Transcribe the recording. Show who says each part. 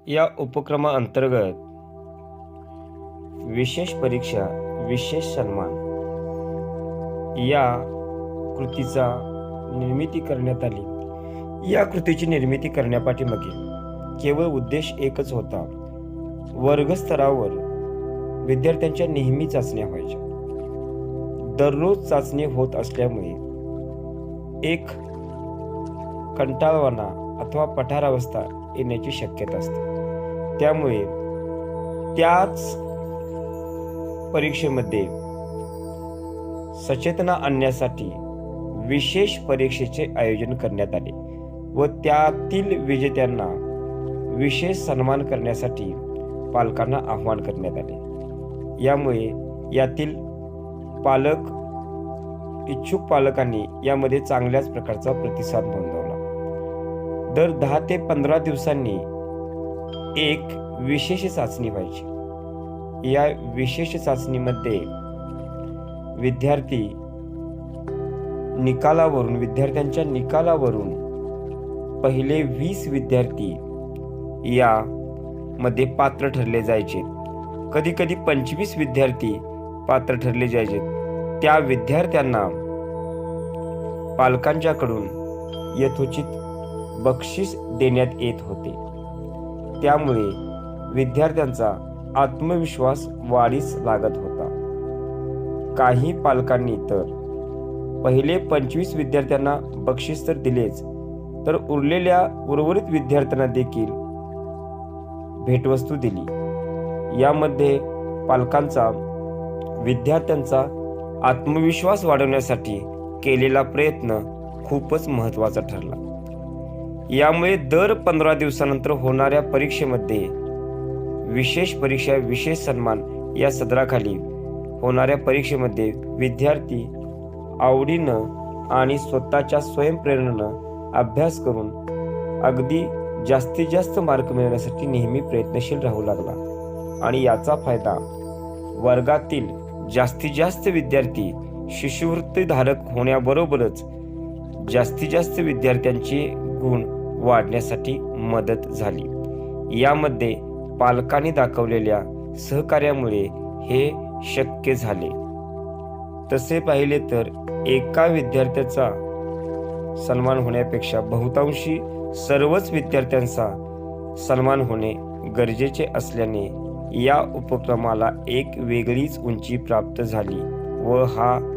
Speaker 1: या उपक्रमाअंतर्गत विशेष परीक्षा विशेष सन्मान या कृतीचा निर्मिती करण्यात आली। या कृतीची निर्मिती करण्यापाठीमागे केवळ उद्देश एकच होता, वर्गस्तरावर विद्यार्थ्यांच्या नेहमी चाचण्या व्हायच्या। दररोज चाचणी होत असल्यामुळे एक कंटाळवाणा अथवा पठारावस्था येण्याची शक्यता असते। त्यामुळे त्याच परीक्षेमध्ये सचेतना आणण्यासाठी विशेष परीक्षेचे आयोजन करण्यात आले व त्यातील विजेत्यांना विशेष सन्मान करण्यासाठी पालकांना आवाहन करण्यात आले। यामुळे यातील इच्छुक पालकांनी यामध्ये चांगल्याच प्रकारचा प्रतिसाद नोंदवला। दर 10 ते 15 दिवसांनी एक विशेष चाचणी व्हायची। या विशेष चाचणीमध्ये विद्यार्थ्यांच्या निकालावरून पहिले 20 विद्यार्थी यामध्ये पात्र ठरले जायचे। कधी कधी 25 विद्यार्थी पात्र ठरले जायचे। त्या विद्यार्थ्यांना पालकांच्याकडून यथोचित बक्षीस देण्यात येत होते। त्यामुळे विद्यार्थ्यांचा आत्मविश्वास वाढीस लागत होता। काही पालकांनी तर पहिले 25 विद्यार्थ्यांना बक्षीस तर दिलेच, तर उर्वरित विद्यार्थ्यांना देखील भेटवस्तू दिली। यामध्ये पालकांचा विद्यार्थ्यांचा आत्मविश्वास वाढवण्यासाठी केलेला प्रयत्न खूपच महत्त्वाचा ठरला। यामुळे दर 15 दिवसानंतर होणाऱ्या परीक्षेमध्ये विशेष परीक्षा विशेष सन्मान या सदराखाली होणाऱ्या परीक्षेमध्ये विद्यार्थी आवडीनं आणि स्वतःच्या स्वयंप्रेरणेनं अभ्यास करून अगदी जास्तीत जास्त मार्क मिळवण्यासाठी नेहमी प्रयत्नशील राहू लागला आणि याचा फायदा वर्गातील जास्तीत जास्त विद्यार्थी शिष्यवृत्तीधारक होण्याबरोबरच जास्तीत जास्त विद्यार्थ्यांचे गुण वाढण्यासाठी मदत झाली। यामध्ये पालकांनी दाखवलेल्या सहकार्यामुळे हे शक्य झाले। तसे पाहिले तर एका विद्यार्थ्याचा सन्मान होण्यापेक्षा बहुतांशी सर्वच विद्यार्थ्यांचा सन्मान होणे गरजेचे असल्याने या उपक्रमाला एक वेगळीच उंची प्राप्त झाली व हा